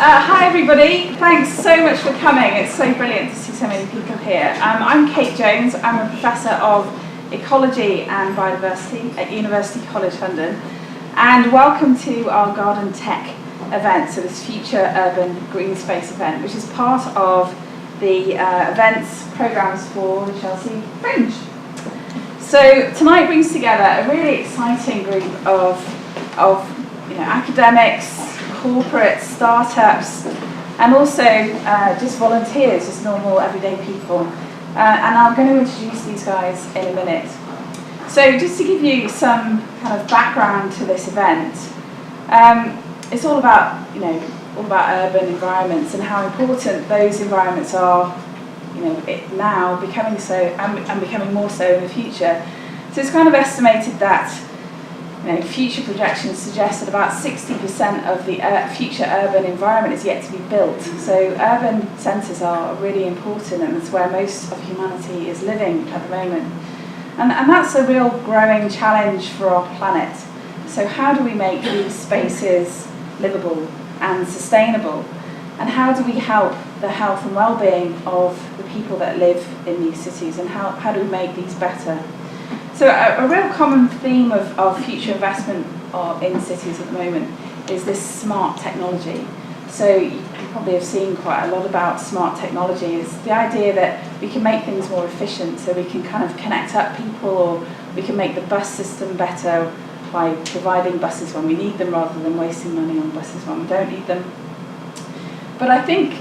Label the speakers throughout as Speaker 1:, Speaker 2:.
Speaker 1: Hi everybody, thanks so much for coming. It's so brilliant to see so many people here. I'm Kate Jones, I'm a Professor of Ecology and Biodiversity at University College London, and welcome to our GardenTech event, so this Future Urban Green Space event, which is part of the events programmes for the Chelsea Fringe. So tonight brings together a really exciting group of academics, corporates, startups, and also just volunteers, just normal everyday people. And I'm going to introduce these guys in a minute. So just to give you some kind of background to this event, it's all about urban environments and how important those environments are, now becoming so and becoming more so in the future. So it's kind of estimated that future projections suggest that about 60% of the future urban environment is yet to be built. So urban centres are really important, and it's where most of humanity is living at the moment. And that's a real growing challenge for our planet. So how do we make these spaces livable and sustainable? And how do we help the health and well-being of the people that live in these cities? And how do we make these better? So a real common theme of future investment in cities at the moment is this smart technology. So you probably have seen quite a lot about smart technology. It's the idea that we can make things more efficient, so we can kind of connect up people, or we can make the bus system better by providing buses when we need them rather than wasting money on buses when we don't need them. But I think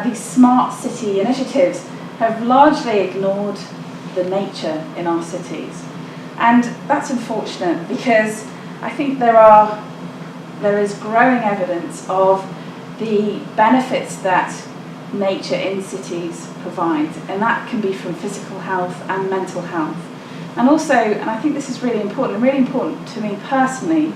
Speaker 1: these smart city initiatives have largely ignored the nature in our cities. And that's unfortunate, because I think there is growing evidence of the benefits that nature in cities provides, and that can be from physical health and mental health. And also, and I think this is really important to me personally,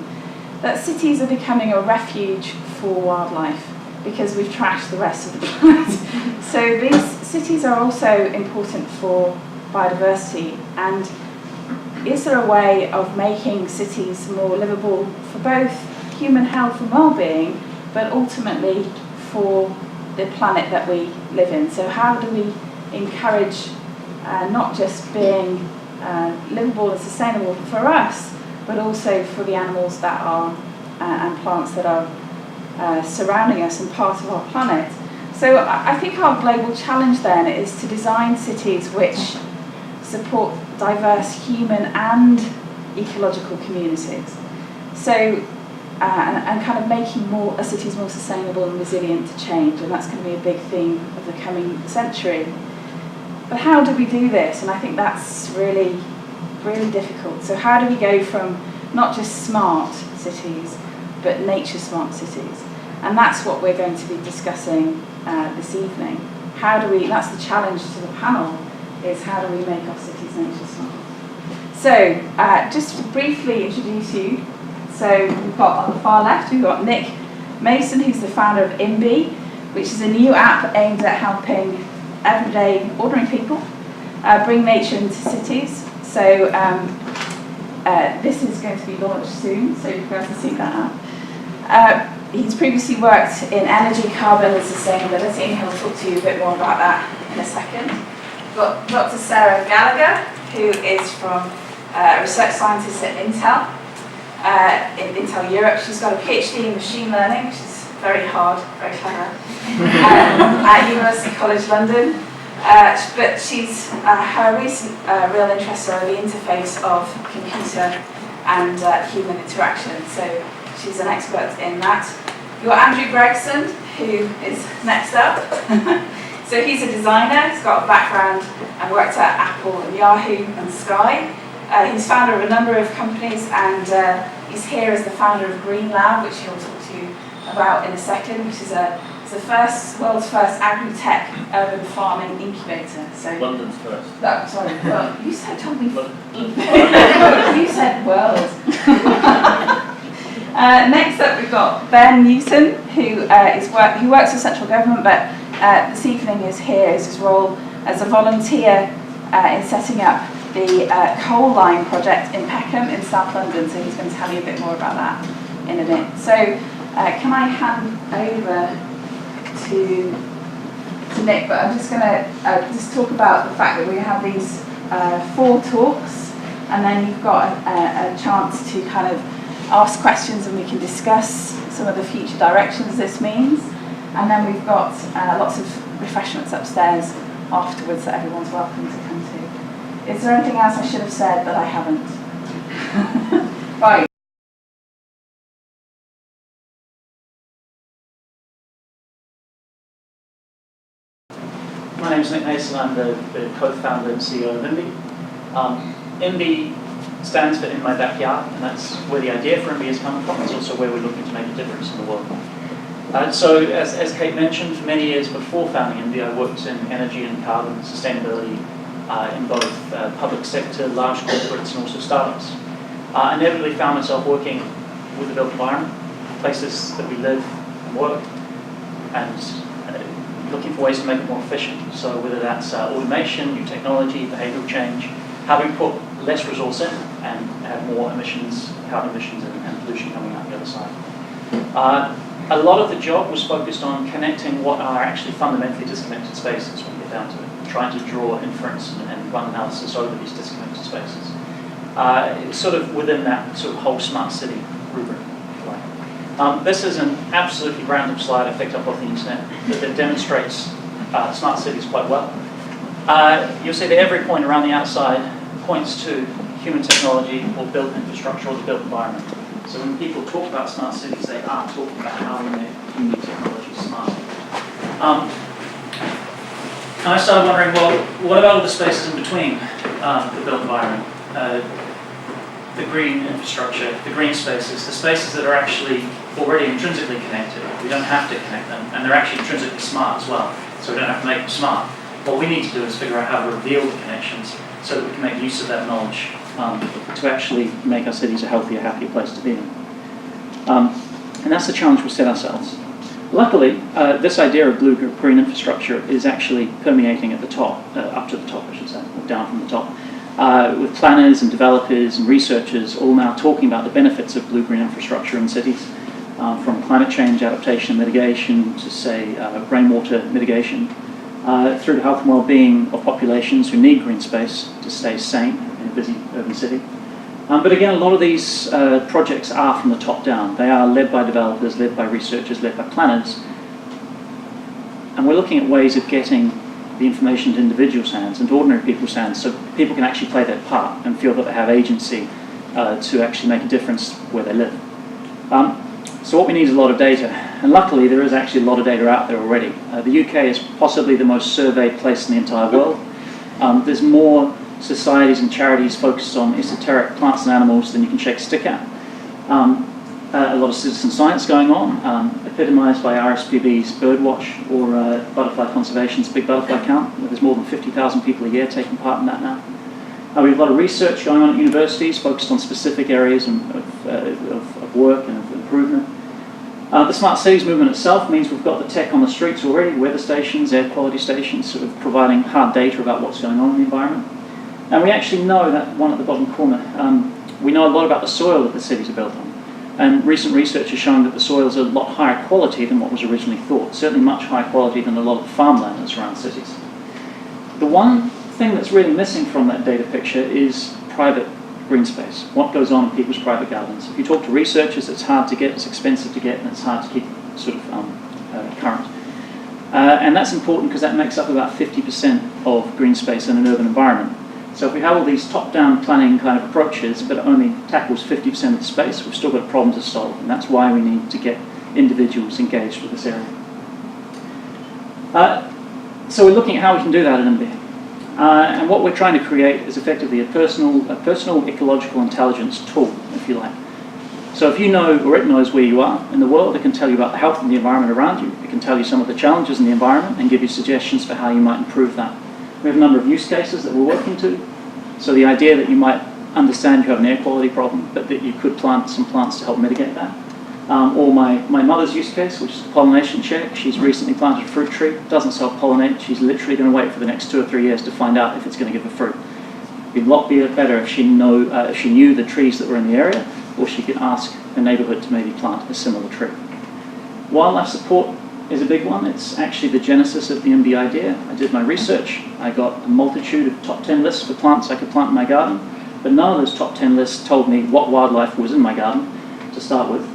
Speaker 1: that cities are becoming a refuge for wildlife because we've trashed the rest of the planet. So these cities are also important for biodiversity. And is there a way of making cities more livable for both human health and well-being, but ultimately for the planet that we live in? So how do we encourage not just being livable and sustainable for us, but also for the animals that are and plants that are surrounding us and part of our planet? So I think our global challenge then is to design cities which support diverse human and ecological communities. So, and kind of making cities more sustainable and resilient to change, and that's going to be a big theme of the coming century. But how do we do this? And I think that's really, really difficult. So how do we go from not just smart cities, but nature smart cities? And that's what we're going to be discussing this evening. That's the challenge to the panel, is how do we make our cities nature smart? So, just to briefly introduce you, so we've got on the far left, we've got Nick Mason, who's the founder of IMBY, which is a new app aimed at helping everyday, ordinary people bring nature into cities. So this is going to be launched soon, so you guys can see that app. He's previously worked in energy, carbon and sustainability, and he'll talk to you a bit more about that in a second. We've got Dr. Sarah Gallagher, who is from a research scientist at Intel, in Intel Europe. She's got a PhD in machine learning, which is very hard, very clever, at University College London. But her recent real interests are the interface of computer and human interaction. So she's an expert in that. You've got Andrew Gregson, who is next up. So he's a designer, he's got a background and worked at Apple and Yahoo and Sky. He's founder of a number of companies, and he's here as the founder of Green Lab, which he'll talk to you about in a second, which is the world's first agri-tech urban farming incubator. So
Speaker 2: London's first.
Speaker 1: Oh, sorry, well, you told me. You said world. Next up, we've got Ben Newton, who works for central government, but this evening is his role as a volunteer in setting up the coal line project in Peckham in South London. So he's going to tell you a bit more about that in a bit. So can I hand over to Nick, but I'm just going to just talk about the fact that we have these 4 talks, and then you've got a chance to kind of ask questions and we can discuss some of the future directions this means. And then we've got lots of refreshments upstairs afterwards that everyone's welcome to come to. Is there anything else I should have said that I haven't? Right.
Speaker 2: My name is Nick Mason. I'm the co-founder and CEO of IMBY. IMBY stands for In My Backyard, and that's where the idea for IMBY has come from. It's also where we're looking to make a difference in the world. So as Kate mentioned, for many years before founding IMBY, I worked in energy and carbon sustainability in both public sector, large corporates, and also startups. I inevitably found myself working with the built environment, places that we live and work, and looking for ways to make it more efficient. So whether that's automation, new technology, behavioural change, how do we put less resource in and have more emissions, carbon emissions and pollution coming out the other side. A lot of the job was focused on connecting what are actually fundamentally disconnected spaces when we get down to it, trying to draw inference and run analysis over these disconnected spaces. Sort of within that sort of whole smart city rubric. This is an absolutely random slide I picked up off the internet that demonstrates smart cities quite well. You'll see that every point around the outside points to human technology or built infrastructure or the built environment. So when people talk about smart cities, they are talking about how we make human technology smart. And I started wondering, well, what about all the spaces in between the built environment? The green infrastructure, the green spaces, the spaces that are actually already intrinsically connected. We don't have to connect them, and they're actually intrinsically smart as well, so we don't have to make them smart. What we need to do is figure out how to reveal the connections so that we can make use of that knowledge to actually make our cities a healthier, happier place to be in. And that's the challenge we set ourselves. Luckily, this idea of blue-green infrastructure is actually permeating at the top, up to the top, I should say, or down from the top. With planners and developers and researchers all now talking about the benefits of blue-green infrastructure in cities, from climate change adaptation and mitigation to, say, rainwater mitigation, through the health and well-being of populations who need green space to stay sane in a busy urban city. But again, a lot of these projects are from the top down. They are led by developers, led by researchers, led by planners. And we're looking at ways of getting the information to individuals' hands and to ordinary people's hands so people can actually play their part and feel that they have agency to actually make a difference where they live. So what we need is a lot of data, and luckily there is actually a lot of data out there already. The UK is possibly the most surveyed place in the entire world. There's more societies and charities focused on esoteric plants and animals than you can shake a stick at. A lot of citizen science going on, epitomised by RSPB's Birdwatch or Butterfly Conservation's Big Butterfly Count, where there's more than 50,000 people a year taking part in that now. We have a lot of research going on at universities focused on specific areas of work and of improvement. The smart cities movement itself means we've got the tech on the streets already, weather stations, air quality stations, sort of providing hard data about what's going on in the environment. And we actually know that one at the bottom corner, we know a lot about the soil that the cities are built on. And recent research has shown that the soils are a lot higher quality than what was originally thought, certainly much higher quality than a lot of the farmland that's around cities. The one thing that's really missing from that data picture is private green space, what goes on in people's private gardens. If you talk to researchers, it's hard to get, it's expensive to get, and it's hard to keep sort of current. And that's important because that makes up about 50% of green space in an urban environment. So if we have all these top-down planning kind of approaches, but it only tackles 50% of the space, we've still got a problem to solve, and that's why we need to get individuals engaged with this area. So we're looking at how we can do that at IMBY. And what we're trying to create is effectively a personal ecological intelligence tool, if you like. So if you know, or it knows where you are in the world, it can tell you about the health and the environment around you. It can tell you some of the challenges in the environment and give you suggestions for how you might improve that. We have a number of use cases that we're working to. So the idea that you might understand you have an air quality problem, but that you could plant some plants to help mitigate that. Or my mother's use case, which is the pollination check. She's recently planted a fruit tree, doesn't self-pollinate. She's literally going to wait for the next 2 or 3 years to find out if it's going to give her fruit. It'd be a lot better if she knew the trees that were in the area, or she could ask a neighbourhood to maybe plant a similar tree. Wildlife support is a big one. It's actually the genesis of the MB idea. I did my research. I got a multitude of top 10 lists for plants I could plant in my garden, but none of those top 10 lists told me what wildlife was in my garden to start with,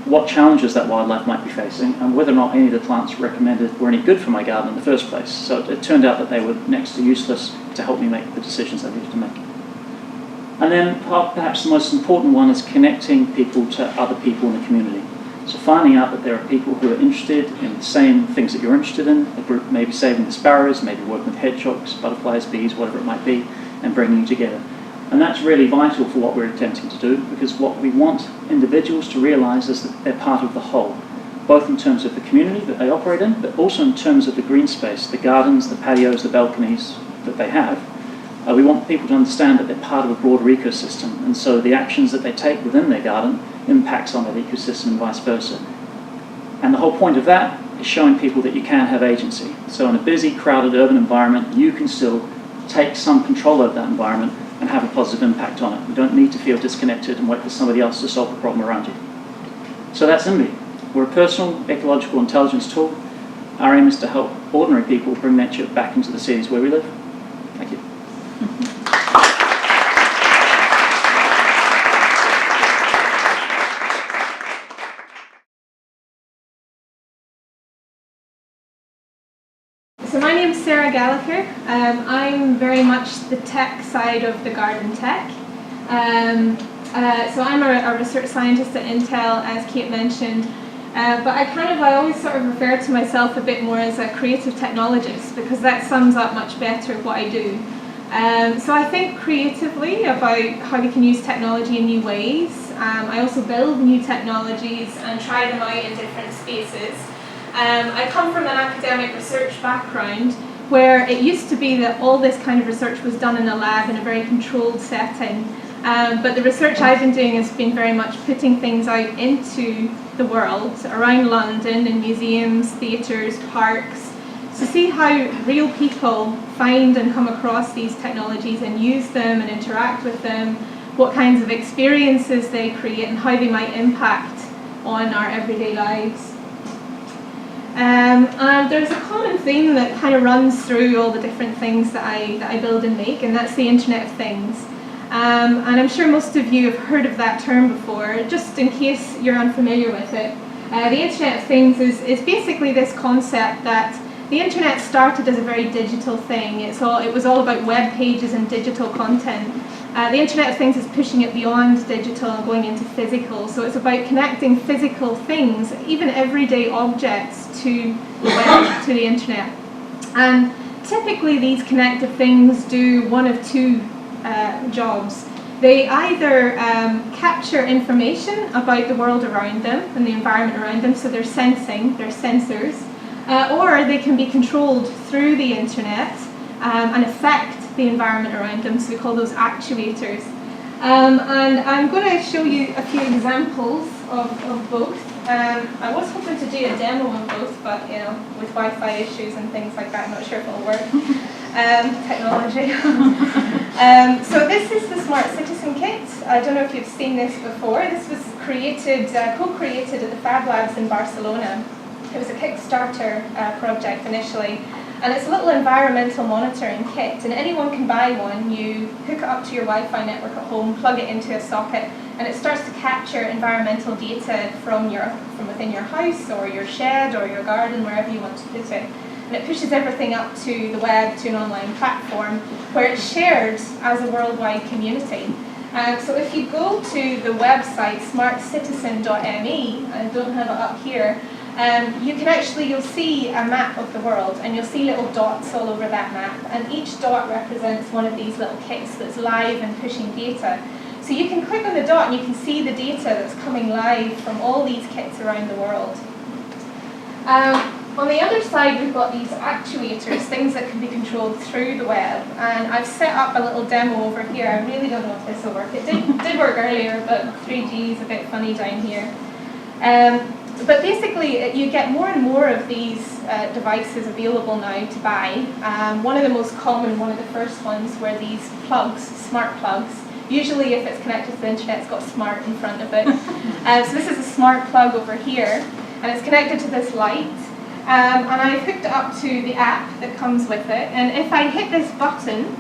Speaker 2: what challenges that wildlife might be facing, and whether or not any of the plants recommended were any good for my garden in the first place. So it turned out that they were next to useless to help me make the decisions I needed to make. And then perhaps the most important one is connecting people to other people in the community. So finding out that there are people who are interested in the same things that you're interested in, a group maybe saving the sparrows, maybe working with hedgehogs, butterflies, bees, whatever it might be, and bringing you together. And that's really vital for what we're attempting to do, because what we want individuals to realise is that they're part of the whole, both in terms of the community that they operate in, but also in terms of the green space, the gardens, the patios, the balconies that they have. We want people to understand that they're part of a broader ecosystem, and so the actions that they take within their garden impacts on that ecosystem and vice versa. And the whole point of that is showing people that you can have agency. So in a busy, crowded urban environment, you can still take some control over that environment and have a positive impact on it. You don't need to feel disconnected and wait for somebody else to solve the problem around you. So that's MB. We're a personal ecological intelligence tool. Our aim is to help ordinary people bring nature back into the cities where we live. Thank you.
Speaker 3: So my name's Sarah Gallagher. I'm very much the tech side of the GardenTech. So I'm a research scientist at Intel, as Kate mentioned, but I always sort of refer to myself a bit more as a creative technologist, because that sums up much better what I do. So I think creatively about how we can use technology in new ways. I also build new technologies and try them out in different spaces. I come from an academic research background where it used to be that all this kind of research was done in a lab in a very controlled setting. But the research I've been doing has been very much putting things out into the world, around London, in museums, theatres, parks, to see how real people find and come across these technologies and use them and interact with them, what kinds of experiences they create and how they might impact on our everyday lives. And there's a common theme that kind of runs through all the different things that I build and make, and that's the Internet of Things. And I'm sure most of you have heard of that term before. Just in case you're unfamiliar with it, the Internet of Things is basically this concept that the Internet started as a very digital thing. It was all about web pages and digital content. The Internet of Things is pushing it beyond digital and going into physical. So it's about connecting physical things, even everyday objects, to the web, to the Internet. And typically these connected things do one of two jobs. They either capture information about the world around them and the environment around them, so they're sensing, they're sensors, or they can be controlled through the Internet and affect the environment around them, so we call those actuators. And I'm going to show you a few examples of both. I was hoping to do a demo on both, but with Wi-Fi issues and things like that, I'm not sure if it'll work. Technology. So this is the Smart Citizen Kit. I don't know if you've seen this before. This was created, co-created at the Fab Labs in Barcelona. It was a Kickstarter project initially. And it's a little environmental monitoring kit, and anyone can buy one. You hook it up to your Wi-Fi network at home, plug it into a socket, and it starts to capture environmental data from within your house or your shed or your garden, wherever you want to put it. And it pushes everything up to the web, to an online platform, where it's shared as a worldwide community. So if you go to the website smartcitizen.me, I don't have it up here, you'll see a map of the world, and you'll see little dots all over that map, and each dot represents one of these little kits that's live and pushing data. So you can click on the dot and you can see the data that's coming live from all these kits around the world. On the other side, we've got these actuators, things that can be controlled through the web, and I've set up a little demo over here. I really don't know if this will work. It did work earlier, but 3G is a bit funny down here. But basically, you get more and more of these devices available now to buy. One of the most common, one of the first ones, were these plugs, smart plugs. Usually, if it's connected to the internet, it's got smart in front of it. So this is a smart plug over here, and it's connected to this light. And I've hooked it up to the app that comes with it. And if I hit this button,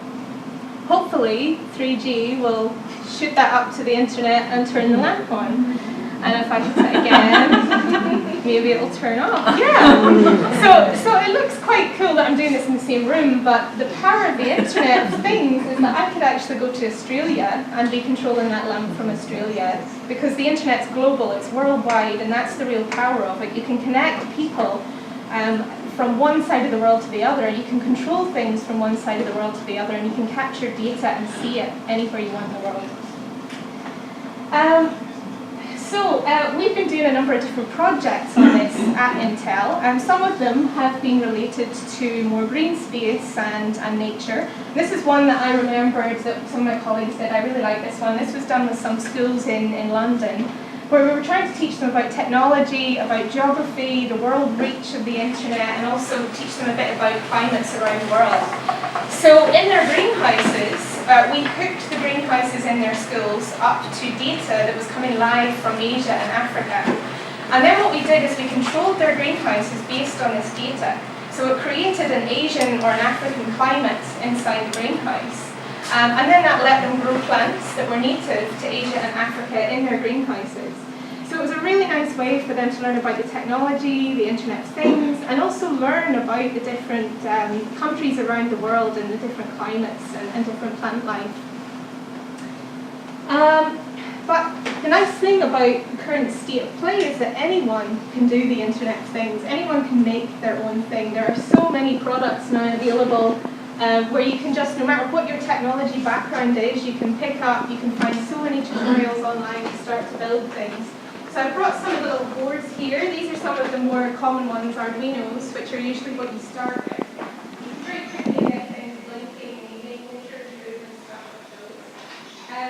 Speaker 3: hopefully 3G will shoot that up to the internet and turn the lamp on. And if I hit it again, maybe it'll turn off. Yeah. So it looks quite cool that I'm doing this in the same room, but the power of the Internet of Things is that I could actually go to Australia and be controlling that lamp from Australia, because the Internet's global, it's worldwide, and that's the real power of it. You can connect people from one side of the world to the other. You can control things from one side of the world to the other, and you can capture data and see it anywhere you want in the world. So we've been doing a number of different projects on this at Intel, and some of them have been related to more green space and nature. This is one that I remembered that some of my colleagues did. I really like this one. This was done with some schools in London, where we were trying to teach them about technology, about geography, the world reach of the internet, and also teach them a bit about climates around the world. So in their greenhouses, we hooked the greenhouses in their schools up to data that was coming live from Asia and Africa. And then what we did is we controlled their greenhouses based on this data. So it created an Asian or an African climate inside the greenhouse. And then that let them grow plants that were native to Asia and Africa in their greenhouses. So it was a really nice way for them to learn about the technology, the Internet of Things, and also learn about the different countries around the world and the different climates and different plant life. But the nice thing about the current state of play is that anyone can do the Internet of Things. Anyone can make their own thing. There are so many products now available where you can just, no matter what your technology background is, you can pick up, you can find so many tutorials online and start to build things. So I've brought some of the little boards here. These are some of the more common ones, Arduinos, which are usually what you start with. You can very quickly get things blinking and make motor move and stuff like those.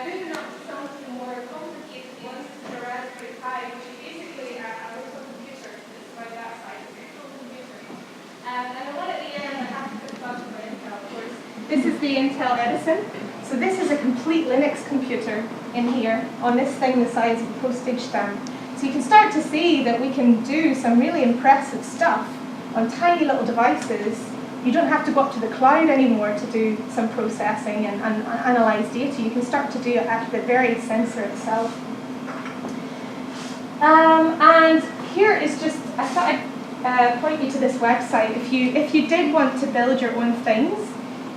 Speaker 3: Moving on to some of the more complicated ones, this is a Raspberry Pi, which is basically a little computer. It's about that size, a little computer. And the one at the end, I have to put the button for Intel, of course. This is the Intel Edison. So this is a complete Linux computer in here on this thing the size of a postage stamp. So you can start to see that we can do some really impressive stuff on tiny little devices. You don't have to go up to the cloud anymore to do some processing and analyze data. You can start to do it at the very sensor itself. And here is just, I thought I'd point you to this website. If you did want to build your own things,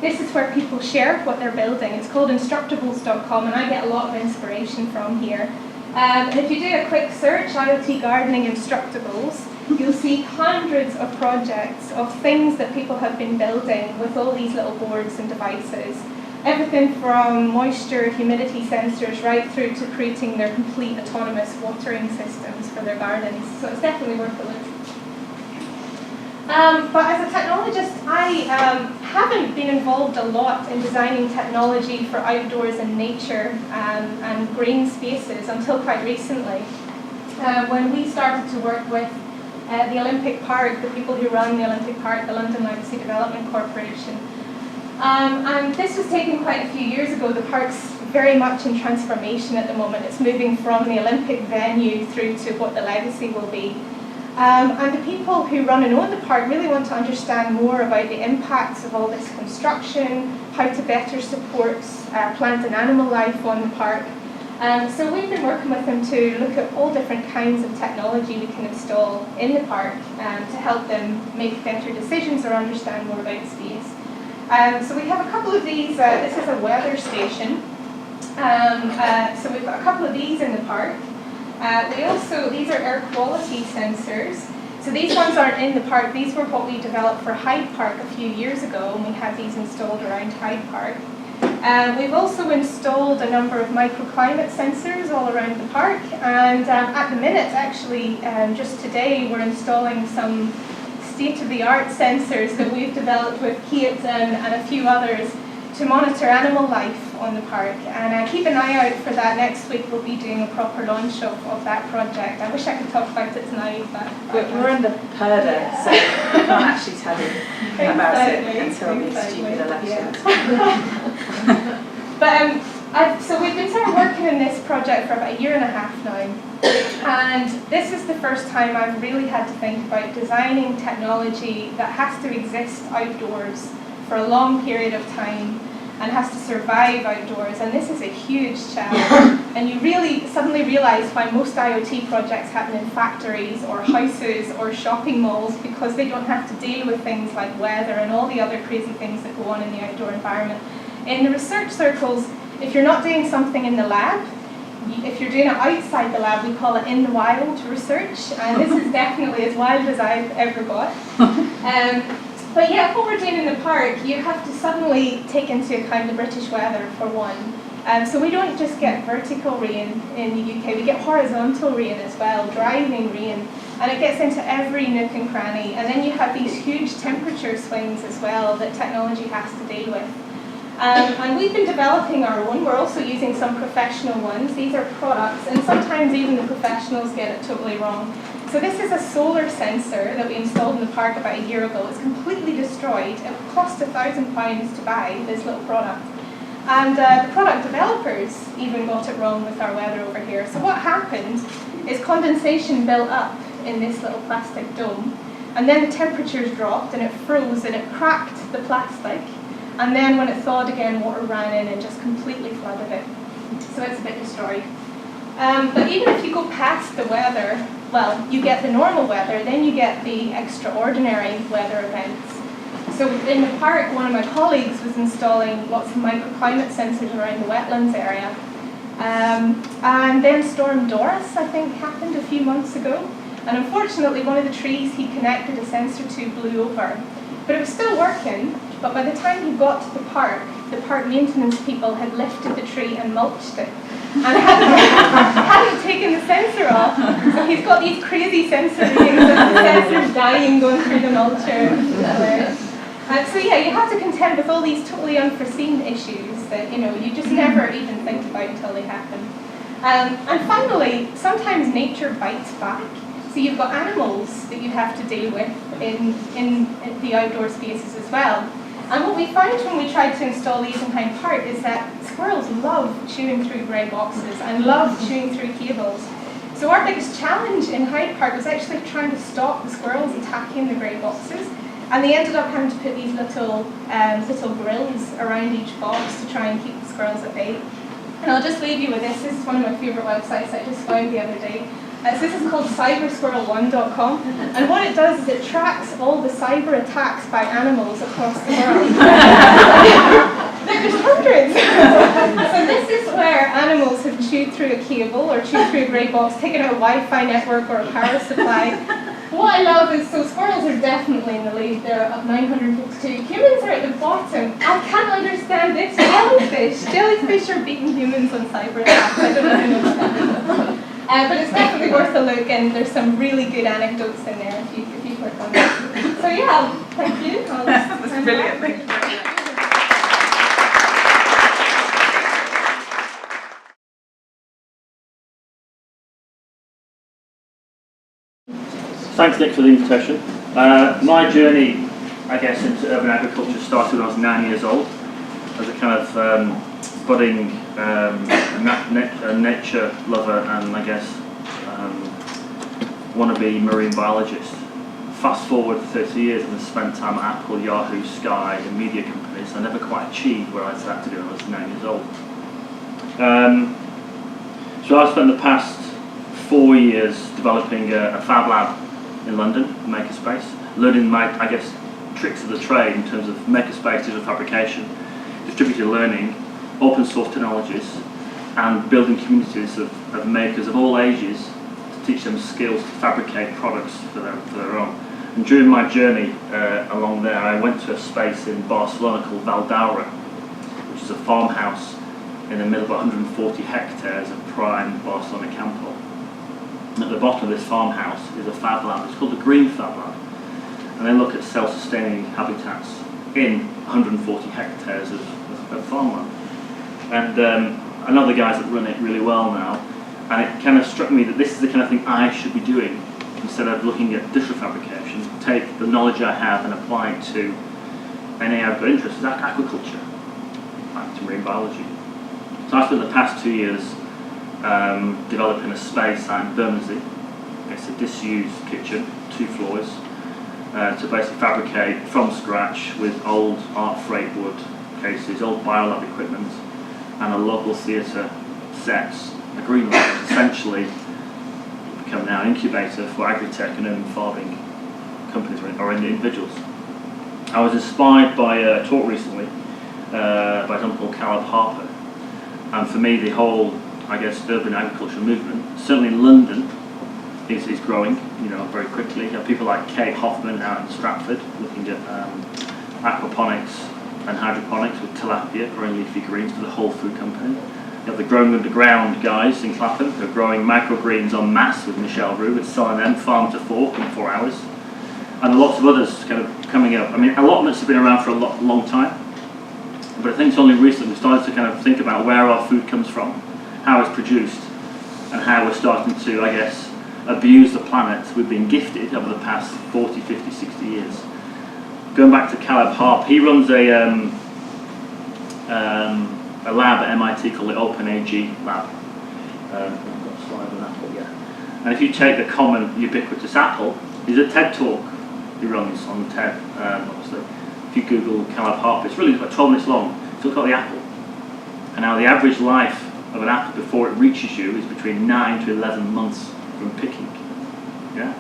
Speaker 3: this is where people share what they're building. It's called instructables.com, and I get a lot of inspiration from here. And if you do a quick search, IoT Gardening Instructables, you'll see hundreds of projects of things that people have been building with all these little boards and devices. Everything from moisture, humidity sensors, right through to creating their complete autonomous watering systems for their gardens. So it's definitely worth a look. But as a technologist, I haven't been involved a lot in designing technology for outdoors and nature and green spaces until quite recently, when we started to work with the Olympic Park, the people who run the Olympic Park, the London Legacy Development Corporation. And this was taken quite a few years ago. The park's very much in transformation at the moment. It's moving from the Olympic venue through to what the legacy will be. And the people who run and own the park really want to understand more about the impacts of all this construction, how to better support plant and animal life on the park. So we've been working with them to look at all different kinds of technology we can install in the park to help them make better decisions or understand more about space. So we have a couple of these. This is a weather station. So we've got a couple of these in the park. These are air quality sensors. So these ones aren't in the park. These were what we developed for Hyde Park a few years ago, and we had these installed around Hyde Park. We've also installed a number of microclimate sensors all around the park, and at the minute, actually, just today, we're installing some state-of-the-art sensors that we've developed with Kate and a few others to monitor animal life on the park. And keep an eye out for that. Next week we'll be doing a proper launch of that project. I wish I could talk about it tonight, but
Speaker 1: we're in the purdah, so I can't actually tell you about it until these stupid elections.
Speaker 3: But So we've been sort of working in this project for about 1.5 years now, and this is the first time I've really had to think about designing technology that has to exist outdoors for a long period of time and has to survive outdoors, and this is a huge challenge. And you really suddenly realise why most IoT projects happen in factories or houses or shopping malls, because they don't have to deal with things like weather and all the other crazy things that go on in the outdoor environment. In the research circles, if you're not doing something in the lab, if you're doing it outside the lab, we call it in the wild research, and this is definitely as wild as I've ever got. But yeah, what we're doing in the park, you have to suddenly take into account the British weather for one. So we don't just get vertical rain in the UK, we get horizontal rain as well, driving rain, and it gets into every nook and cranny. And then you have these huge temperature swings as well that technology has to deal with. And we've been developing our own. We're also using some professional ones. These are products, and sometimes even the professionals get it totally wrong. So this is a solar sensor that we installed in the park about 1 year ago. It's completely destroyed. It cost £1,000 to buy this little product. And the product developers even got it wrong with our weather over here. So what happened is condensation built up in this little plastic dome, and then the temperatures dropped and it froze and it cracked the plastic. And then when it thawed again, water ran in and just completely flooded it. So it's a bit destroyed. But even if you go past the weather, well, you get the normal weather, then you get the extraordinary weather events. So in the park, one of my colleagues was installing lots of microclimate sensors around the wetlands area. And then Storm Doris, I think, happened a few months ago. And unfortunately, one of the trees he connected a sensor to blew over. But it was still working. But by the time he got to the park maintenance people had lifted the tree and mulched it, and hadn't taken the sensor off. So he's got these crazy sensor readings of the sensors dying going through the mulcher. So yeah, you have to contend with all these totally unforeseen issues that you just never even think about until they happen. And finally, sometimes nature bites back. So you've got animals that you have to deal with in the outdoor spaces as well. And what we found when we tried to install these in Hyde Park is that squirrels love chewing through grey boxes and love chewing through cables. So our biggest challenge in Hyde Park was actually trying to stop the squirrels attacking the grey boxes. And they ended up having to put these little grills around each box to try and keep the squirrels at bay. And I'll just leave you with this. This is one of my favourite websites I just found the other day. So this is called cybersquirrel1.com, and what it does is it tracks all the cyber attacks by animals across the world. There's hundreds. So this is where animals have chewed through a cable or chewed through a grey box, taken out a Wi-Fi network or a power supply. What I love is, so squirrels are definitely in the lead. They're at 952. Humans are at the bottom. I can't understand this. Jellyfish are beating humans on cyber attacks. I don't even know what that is. But it's definitely worth a look, and there's some really good anecdotes in there if you click on that. So yeah, thank you.
Speaker 1: That was brilliant. Thank you.
Speaker 4: Thanks, Nick, for the invitation. My journey, I guess, into urban agriculture started when I was 9 years old as a kind of budding nature lover and, I guess, wannabe marine biologist. Fast forward 30 years and I spent time at Apple, Yahoo, Sky, and media companies. I never quite achieved where I set out to do when I was 9 years old. So I've spent the past 4 years developing a fab lab in London, Makerspace, learning my, I guess, tricks of the trade in terms of Makerspace, digital fabrication, distributed learning, open source technologies, and building communities of makers of all ages to teach them skills to fabricate products for their own. And during my journey along there, I went to a space in Barcelona called Valdaura, which is a farmhouse in the middle of 140 hectares of prime Barcelona Campo. And at the bottom of this farmhouse is a fab lab. It's called the Green Fab Lab. And they look at self-sustaining habitats in 140 hectares of farmland. And I know the guys that run it really well now, and it kind of struck me that this is the kind of thing I should be doing instead of looking at digital fabrication. Take the knowledge I have and apply it to any I've got interest in, aquaculture, back to marine biology. So I spent the past 2 years developing a space out in Bermondsey. It's a disused kitchen, 2 floors, to basically fabricate from scratch with old art freight wood cases, old biolab equipment, and a local theatre sets, a green lab, essentially become now an incubator for agri-tech and urban farming companies or individuals. I was inspired by a talk recently by someone called Caleb Harper, and for me the whole, I guess, urban agriculture movement, certainly in London, is growing, very quickly. You have people like Kate Hoffman out in Stratford looking at aquaponics and hydroponics with tilapia, growing leafy greens for the whole food company. You have the Growing Underground guys in Clapham who are growing microgreens en masse with Michelle Roux and selling them farm to fork in 4 hours. And lots of others kind of coming up. I mean, allotments have been around for a long time, but I think it's only recently we've started to kind of think about where our food comes from, how it's produced, and how we're starting to, I guess, abuse the planet we've been gifted over the past 40, 50, 60 years. Going back to Caleb Harp, he runs a lab at MIT called the OpenAG lab. I've got a slide on Apple, yeah. And if you take the common ubiquitous apple, there's a TED talk he runs on TED, obviously. If you Google Caleb Harp, it's really about 12 minutes long. It's all about the apple. And now the average life of an apple before it reaches you is between 9 to 11 months from picking. Yeah?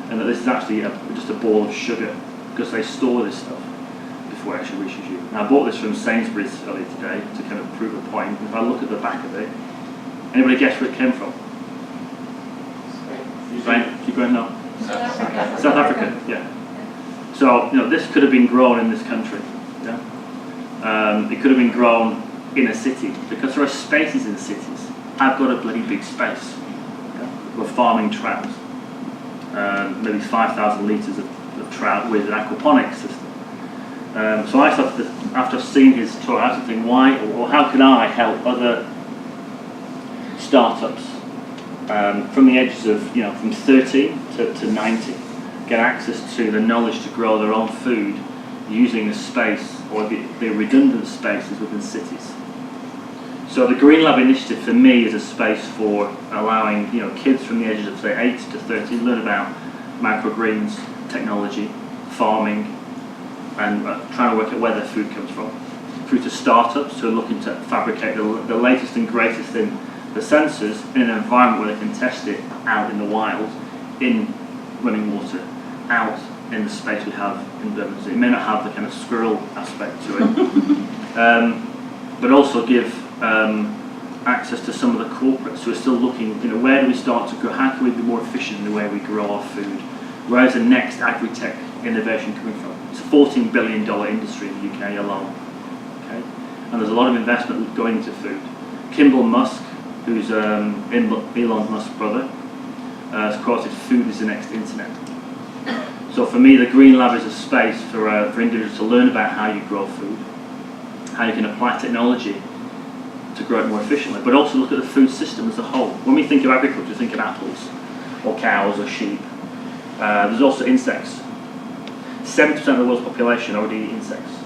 Speaker 4: And that this is actually just a ball of sugar, because they store this stuff before it actually reaches you. Now I bought this from Sainsbury's earlier today to kind of prove a point. If I look at the back of it, anybody guess where it came from? Right? Keep going now. South Africa, yeah. So, this could have been grown in this country. Yeah? It could have been grown in a city, because there are spaces in cities. I've got a bloody big space. Yeah? We're farming trout. Maybe 5,000 litres of trout with an aquaponics system. So I started, after seeing his talk, I started thinking, why, or how can I help other startups from the ages of, from 13 to 90, get access to the knowledge to grow their own food using the space or the redundant spaces within cities. So the Green Lab initiative for me is a space for allowing kids from the ages of say 8 to 13 learn about microgreens, technology, farming, and trying to work out where their food comes from. Through to startups who are looking to fabricate the latest and greatest in the sensors in an environment where they can test it out in the wild, in running water, out in the space we have in Bermondsey. It may not have the kind of squirrel aspect to it, but also give access to some of the corporates who are still looking, where do we start to grow, how can we be more efficient in the way we grow our food, where is the next agri-tech innovation coming from? It's a $14 billion industry in the UK alone, okay? And there's a lot of investment going into food. Kimball Musk, who's Elon Musk's brother, has quoted, "Food is the next internet." So for me, the Green Lab is a space for individuals to learn about how you grow food, how you can apply technology to grow it more efficiently, but also look at the food system as a whole. When we think of agriculture, think of apples, or cows, or sheep. There's also insects. 70% of the world's population already eat insects.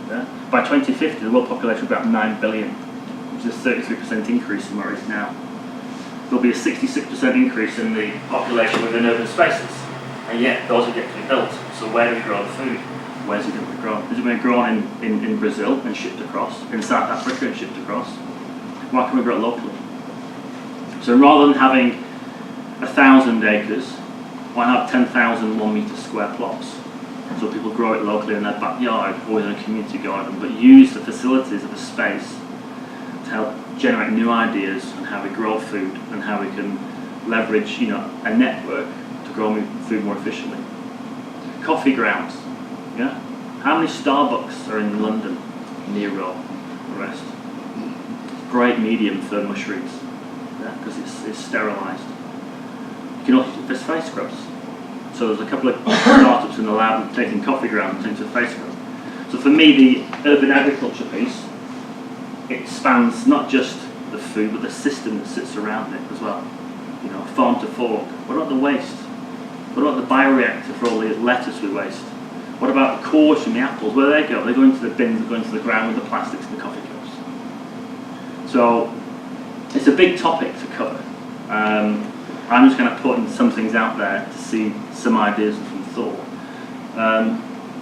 Speaker 4: Yeah? By 2050, the world population will be about 9 billion, which is a 33% increase from where it is now. There'll be a 66% increase in the population within urban spaces, and yet those are yet to be built. So where do we grow the food? Where's it going to be grown? Is it going to be grown in Brazil and shipped across, in South Africa and shipped across? Why can we grow it locally? So rather than having 1,000 acres, why have 10,000 1 metre square plots? So people grow it locally in their backyard or in a community garden, but use the facilities of the space to help generate new ideas on how we grow food and how we can leverage, a network to grow food more efficiently. Coffee grounds, yeah. How many Starbucks are in London, Nero, the rest? Great medium for mushrooms, yeah, because it's sterilised. You can also there's face scrubs. So there's a couple of startups in the lab taking coffee grounds into face scrub. So for me, the urban agriculture piece, it spans not just the food, but the system that sits around it as well. Farm to fork. What about the waste? What about the bioreactor for all the lettuce we waste? What about the cores from the apples? Where do they go? They go into the bins, they go into the ground with the plastics and the coffee cups. So it's a big topic to cover. I'm just going to put some things out there to see some ideas and some thought.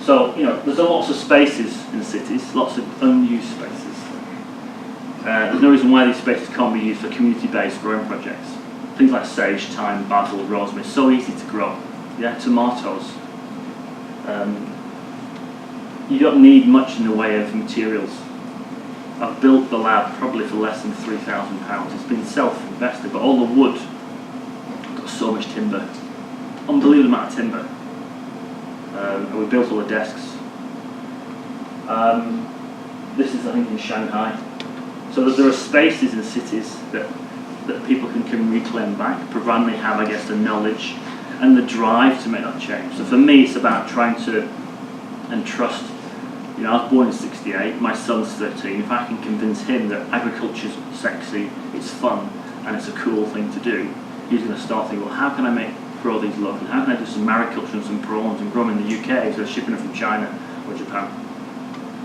Speaker 4: So, there's lots of spaces in cities, lots of unused spaces. There's no reason why these spaces can't be used for community-based growing projects. Things like sage, thyme, basil, rosemary, so easy to grow. Yeah, tomatoes. You don't need much in the way of materials. I've built the lab probably for less than £3,000. It's been self-invested, but all the wood, got so much timber, unbelievable amount of timber. And we built all the desks. This is, I think, in Shanghai. So there are spaces in cities that people can reclaim back, provided they have, I guess, the knowledge and the drive to make that change. So for me, it's about trying to entrust. I was born in '68, my son's 13. If I can convince him that agriculture's sexy, it's fun, and it's a cool thing to do, he's going to start thinking, well, how can I grow these locally? How can I do some mariculture and some prawns and grow them in the UK instead of shipping them from China or Japan?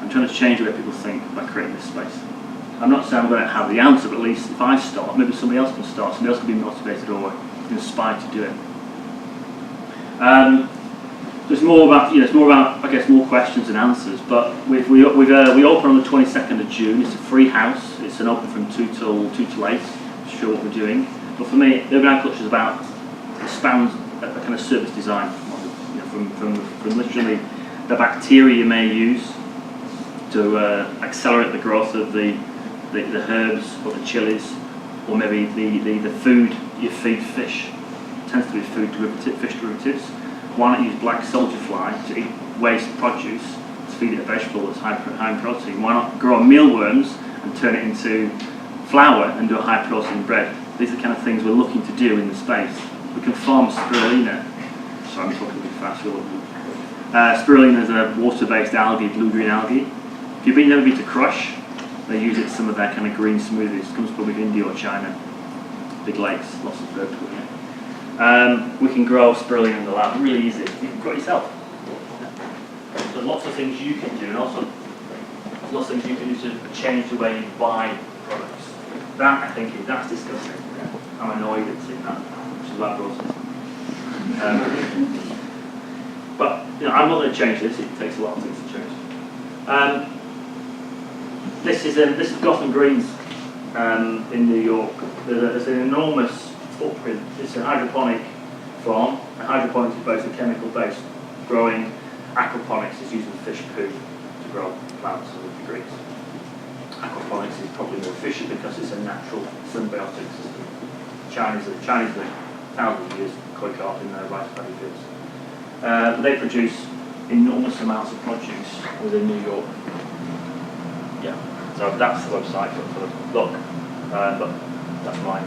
Speaker 4: I'm trying to change the way people think by creating this space. I'm not saying I'm going to have the answer, but at least if I start, maybe somebody else can start, somebody else can be motivated or inspired to do it. It's more about, I guess, more questions and answers. But we open on the 22nd of June. It's a free house. It's an open from 2 till 8. Sure what we're doing. But for me, urban agriculture is about expands a kind of service design from literally the bacteria you may use to accelerate the growth of the herbs or the chilies, or maybe the food you feed fish. It tends to be fish derivatives. Why not use black soldier fly to eat waste produce to feed it a vegetable that's high in protein? Why not grow mealworms and turn it into flour and do a high protein bread? These are the kind of things we're looking to do in the space. We can farm spirulina. Sorry, I'm talking a bit fast. Spirulina is a water-based algae, blue-green algae. If you've never been to Crush, they use it in some of their kind of green smoothies. It comes from India or China. Big lakes, lots of birds in it. We can grow spirulina in the lab, really easy. You can grow it yourself. So lots of things you can do, and also lots of things you can do to change the way you buy products. That, I think, that's disgusting. I'm annoyed at seeing that, which is lab process. But I'm not going to change this. It takes a lot of things to change. This is Gotham Greens in New York. There's an enormous footprint. It's a hydroponic farm. And hydroponics is basically chemical-based growing. Aquaponics is using fish poo to grow plants and leafy greens. Aquaponics is probably more efficient because it's a natural symbiotic system. Chinese are thousands of years koi carp in their rice paddy fields. They produce enormous amounts of produce within New York. Yeah, so that's the website for the look. But that's my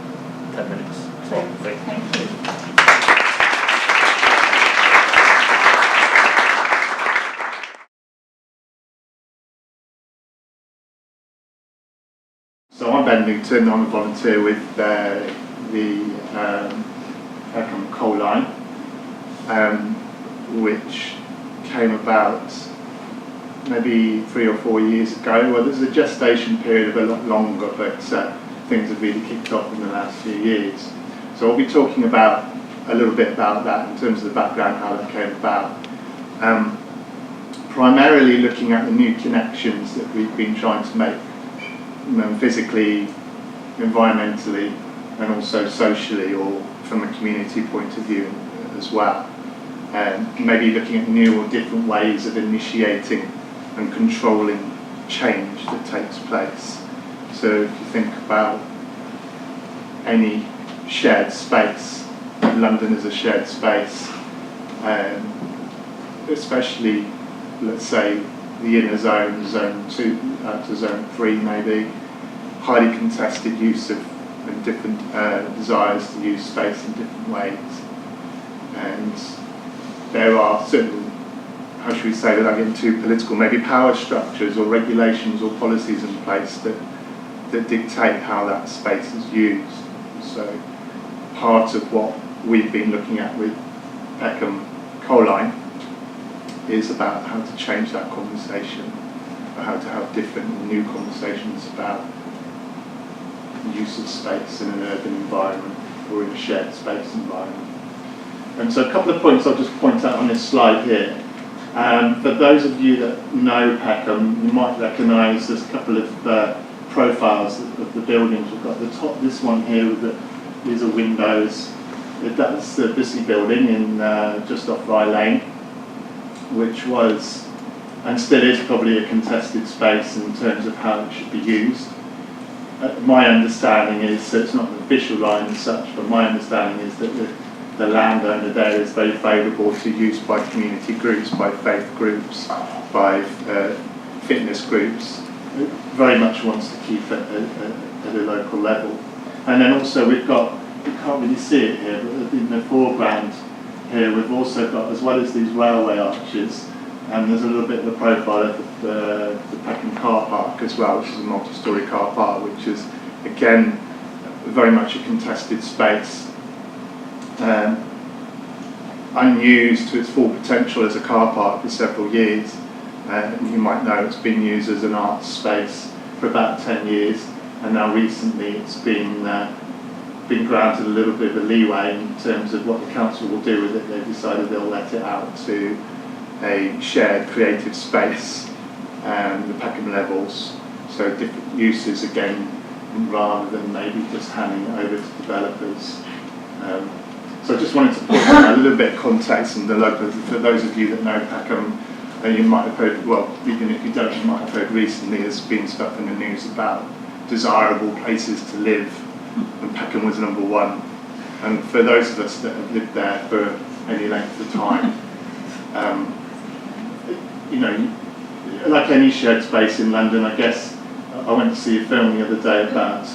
Speaker 4: 10 minutes.
Speaker 1: Thank you.
Speaker 5: So I'm Ben Newton. I'm a volunteer with the Peckham coal line, which came about maybe 3 or 4 years ago. Well, there's a gestation period of a lot longer, but things have really kicked off in the last few years. So I'll be talking about a little bit about that in terms of the background, how that came about. Primarily looking at the new connections that we've been trying to make, physically, environmentally, and also socially, or from a community point of view as well. Maybe looking at new or different ways of initiating and controlling change that takes place. So if you think about any shared space, London is a shared space, especially, let's say, the inner zone, zone 2 to zone 3 maybe, highly contested use of and different desires to use space in different ways. And there are certain, how should we say, without getting too political, maybe power structures or regulations or policies in place that dictate how that space is used. So part of what we've been looking at with Peckham Coal Line is about how to change that conversation, or how to have different and new conversations about use of space in an urban environment or in a shared space environment. And so a couple of points I'll just point out on this slide here. For those of you that know Peckham, you might recognise there's a couple of profiles of the buildings. We've got the top, this one here, these are windows. That's the Bissey building in just off Rye Lane, which was and still is probably a contested space in terms of how it should be used. My understanding is, so it's not an official line as such, but my understanding is that the landowner there is very favourable to use by community groups, by faith groups, by fitness groups. It very much wants to keep it at a local level. And then also we've got, you can't really see it here, but in the foreground here we've also got, as well as these railway arches, and there's a little bit of a profile of the Peckham car park as well, which is a multi-storey car park, which is again very much a contested space, unused to its full potential as a car park for several years. You might know it's been used as an arts space for about 10 years, and now recently it's been granted a little bit of a leeway in terms of what the council will do with it. They've decided they'll let it out to a shared creative space, the Peckham levels, so different uses again, rather than maybe just handing it over to developers. So I just wanted to put a little bit of context in the local, for those of you that know Peckham, you might have heard, well, even if you don't, you might have heard recently there's been stuff in the news about desirable places to live, and Peckham was number one. And for those of us that have lived there for any length of time, you know, like any shared space in London, I guess, I went to see a film the other day about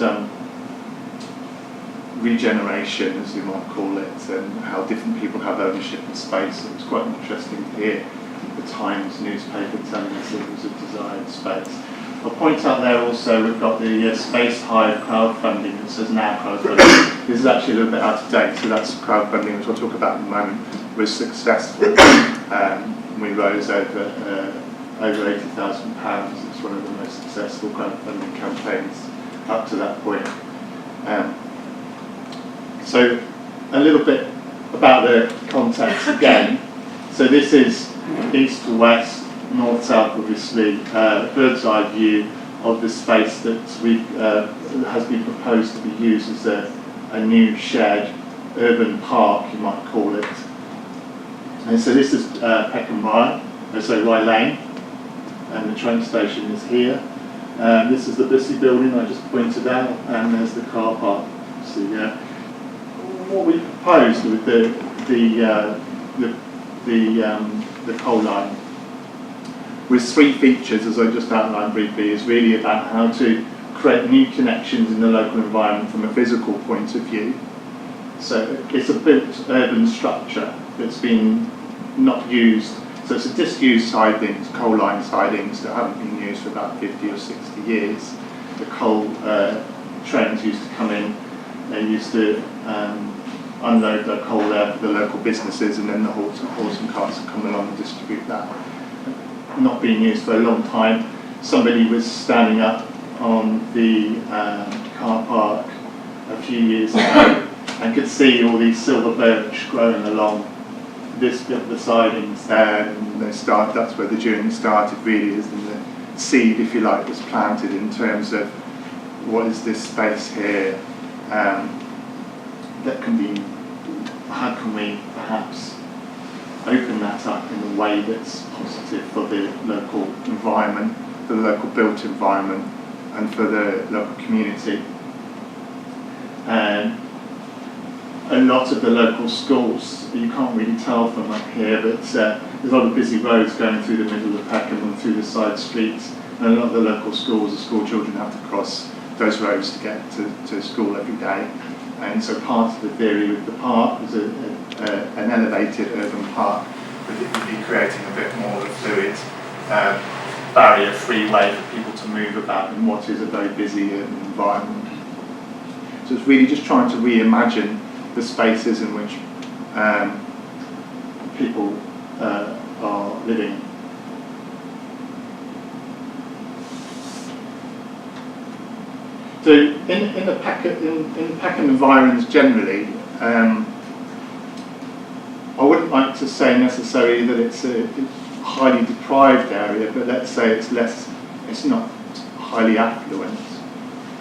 Speaker 5: regeneration, as you might call it, and how different people have ownership of space. It was quite interesting to hear the Times newspaper telling us it was a desired space. I'll point out there also we've got the Space Hive crowdfunding that says now crowdfunding. This is actually a little bit out of date, so that's crowdfunding, which I'll talk about in a moment, was successful. We rose over £80,000. It's one of the most successful crowdfunding campaigns up to that point. So a little bit about the context again. So this is east to west, north south, obviously, bird's eye view of the space that has been proposed to be used as a new shared urban park, you might call it. And so this is Peckham Rye Lane, and the train station is here. This is the Bissey building I just pointed out, and there's the car park. So what we proposed with the coal line with three features, as I just outlined briefly, is really about how to create new connections in the local environment from a physical point of view. So it's a built urban structure that's been not used. So it's a disused sidings, coal line sidings that haven't been used for about 50 or 60 years. The coal trains used to come in, they used to unload their coal there for the local businesses, and then the horse and carts would come along and distribute that. Not being used for a long time. Somebody was standing up on the car park a few years ago and could see all these silver birch growing along this bit of the sidings there, and that's where the journey started really, is in the seed, if you like, was planted in terms of what is this space here that can be, how can we perhaps open that up in a way that's positive for the local environment, for the local built environment, and for the local community. And a lot of the local schools, you can't really tell from up here, but there's a lot of busy roads going through the middle of Peckham and through the side streets, and a lot of the local schools, the school children have to cross those roads to get to school every day. And so part of the theory with the park was an elevated urban park, but it would be creating a bit more of a fluid, barrier-free way for people to move about in what is a very busy urban environment. So it's really just trying to reimagine the spaces in which people are living. So in the Peckham environs generally, I wouldn't like to say necessarily that it's a highly deprived area, but let's say it's not highly affluent,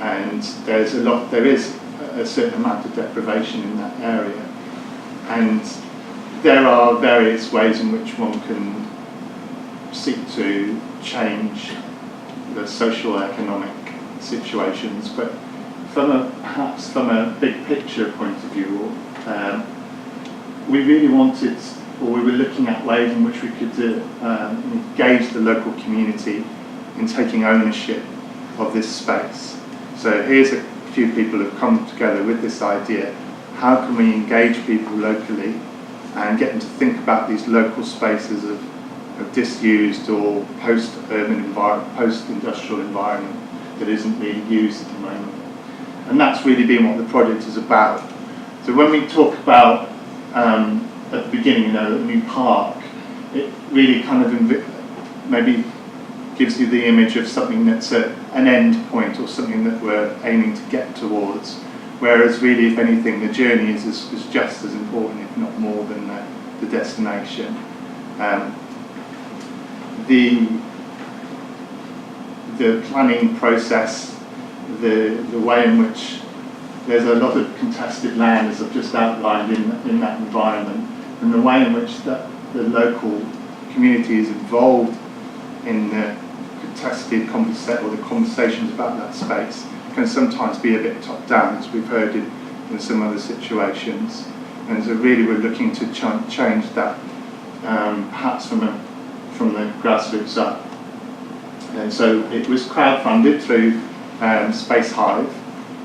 Speaker 5: and there is a certain amount of deprivation in that area, and there are various ways in which one can seek to change the social economic situations, but perhaps from a big picture point of view, we really wanted, or we were looking at ways in which we could engage the local community in taking ownership of this space. So here's a few people who have come together with this idea: how can we engage people locally and get them to think about these local spaces of disused or post-urban post-industrial environment that isn't really used at the moment. And that's really been what the project is about. So when we talk about, at the beginning, a new park, it really kind of maybe gives you the image of something that's an end point or something that we're aiming to get towards. Whereas really, if anything, the journey is just as important, if not more, than the destination. The planning process, the way in which there's a lot of contested land, as I've just outlined in that environment, and the way in which the local community is involved in the contested or the conversations about that space can sometimes be a bit top down, as we've heard in some other situations. And so really we're looking to change that, perhaps from the grassroots up. And so it was crowdfunded through Space Hive.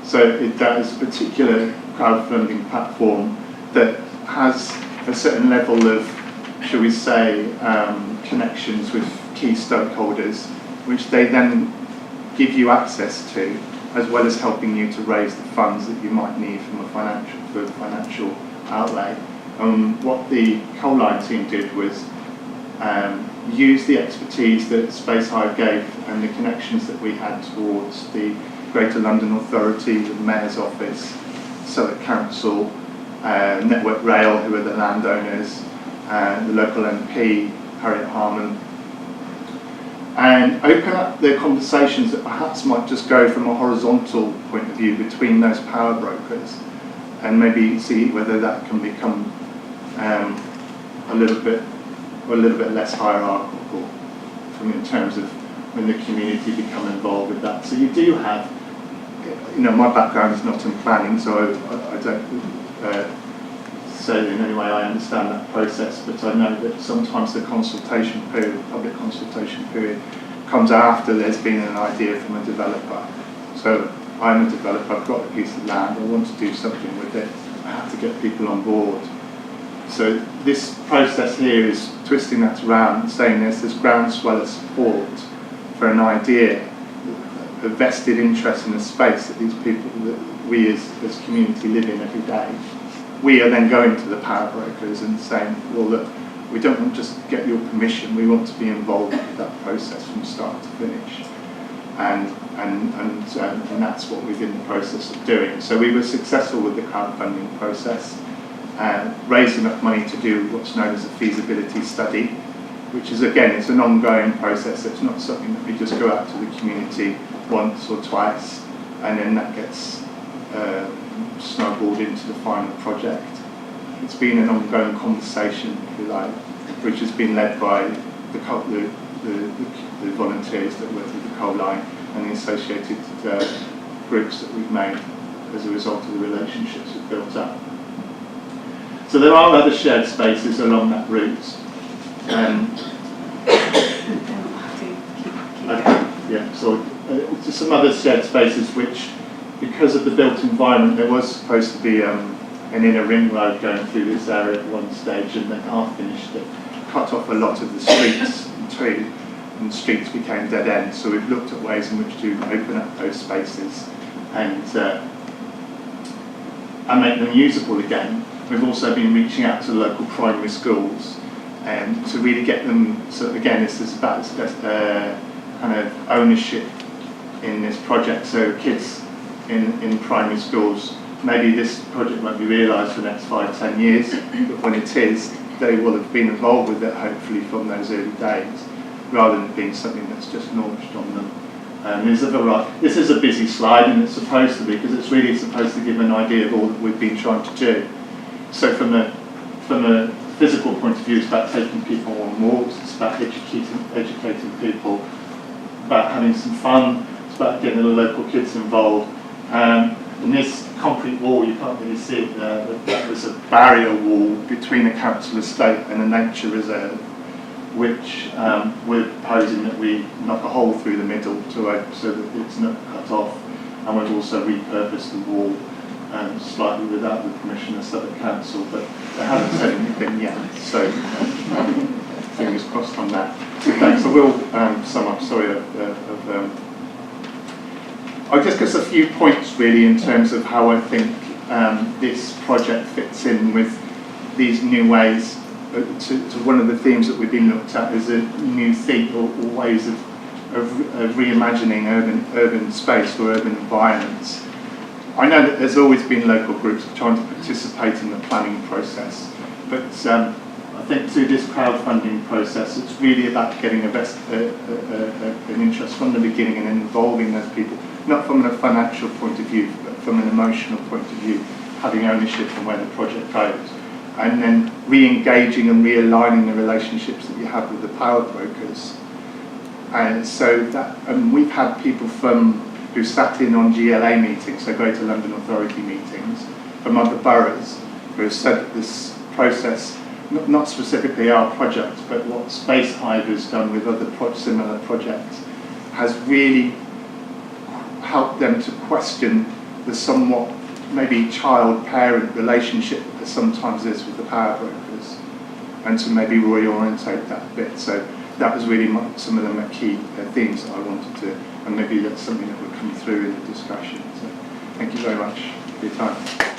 Speaker 5: So that is a particular crowdfunding platform that has a certain level of, shall we say, connections with key stakeholders, which they then give you access to, as well as helping you to raise the funds that you might need for a financial outlay. What the Coal Line team did was use the expertise that Space Hive gave and the connections that we had towards the Greater London Authority, the Mayor's Office, Southwark Council, Network Rail, who are the landowners, the local MP, Harriet Harman, and open up the conversations that perhaps might just go from a horizontal point of view between those power brokers, and maybe see whether that can become a little bit less hierarchical in terms of when the community become involved with that. So you do have, my background is not in planning, so I don't say in any way I understand that process, but I know that sometimes the consultation period, public consultation period, comes after there's been an idea from a developer. So I'm a developer, I've got a piece of land, I want to do something with it, I have to get people on board. So this process here is twisting that around and saying there's this groundswell of support for an idea, a vested interest in a space that these people, that we as community live in every day. We are then going to the power brokers and saying, well look, we don't want to just get your permission, we want to be involved with that process from start to finish. And that's what we're in the process of doing. So we were successful with the crowdfunding process, raised enough money to do what's known as a feasibility study, which is, again, it's an ongoing process. It's not something that we just go out to the community once or twice and then that gets snowballed into the final project. It's been an ongoing conversation, if you like, which has been led by the volunteers that work with the Coal Line and the associated groups that we've made as a result of the relationships we've built up. So there are other shared spaces along that route. So just some other shared spaces which, because of the built environment, there was supposed to be an inner ring road going through this area at one stage, and they half finished it, cut off a lot of the streets too, and streets became dead ends. So we've looked at ways in which to open up those spaces and make them usable again. We've also been reaching out to local primary schools to really get them, so again this is about kind of ownership in this project, so kids in primary schools. Maybe this project won't be realised for the next 5-10 years, but when it is, they will have been involved with it hopefully from those early days, rather than it being something that's just launched on them. This is a busy slide, and it's supposed to be, because it's really supposed to give an idea of all that we've been trying to do. So from a physical point of view, it's about taking people on walks, it's about educating people, about having some fun, it's about getting the local kids involved. And this concrete wall, you can't really see it there, but that was a barrier wall between a council estate and a nature reserve, which we're proposing that we knock a hole through the middle so that it's not cut off. And we've also repurposed the wall slightly without the permission of Southwark Council, but they haven't said anything yet, so fingers crossed on that. So thanks. I will sum up, sorry, I'll just give us a few points really in terms of how I think this project fits in with these new ways. To one of the themes that we've been looked at is a new theme or ways of reimagining urban space or urban environments. I know that there's always been local groups trying to participate in the planning process, but I think through this crowdfunding process, it's really about getting an interest from the beginning and involving those people, not from a financial point of view, but from an emotional point of view, having ownership in where the project goes, and then re-engaging and realigning the relationships that you have with the power brokers. And so that, we've had people who sat in on GLA meetings, so Greater London Authority meetings, from other boroughs, who have said that this process, not specifically our project, but what Space Hive has done with other similar projects, has really helped them to question the somewhat maybe child-parent relationship that there sometimes is with the power brokers, and to maybe reorientate that a bit. So that was really some of the key themes that I wanted to, and maybe that's something that would come through in the discussion. So thank you very much for your time.